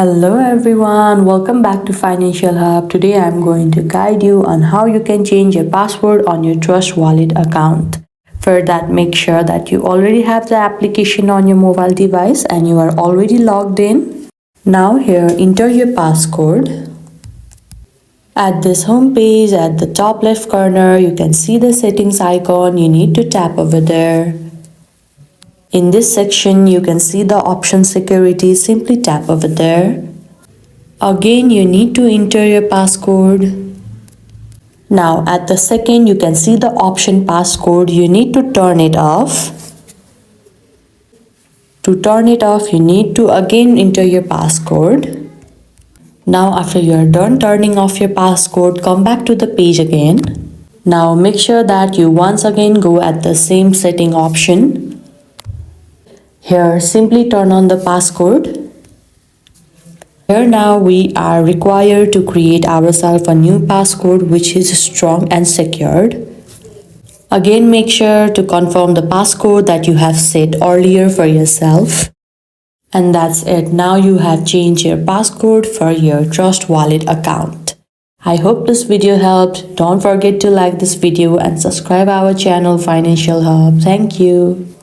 Hello everyone, welcome back to Financial Hub. Today I'm going to guide you on how you can change your password on your Trust Wallet account. For that, make sure that you already have the application on your mobile device and you are already logged in. Now here, enter your passcode. At this home page, at the top left corner, you can see the settings icon. You need to tap over there. In this section, you can see the option security. Simply tap over there. Again, you need to enter your passcode. Now, at the second, you can see the option passcode. You need to turn it off. To turn it off, you need to again enter your passcode. Now, after you are done turning off your passcode, come back to the page again. Now, make sure that you once again go at the same setting option. Here, simply turn on the passcode. Here now we are required to create ourselves a new passcode which is strong and secured. Again, make sure to confirm the passcode that you have set earlier for yourself. And that's it. Now you have changed your passcode for your Trust Wallet account. I hope this video helped. Don't forget to like this video and subscribe our channel Financial Hub. Thank you.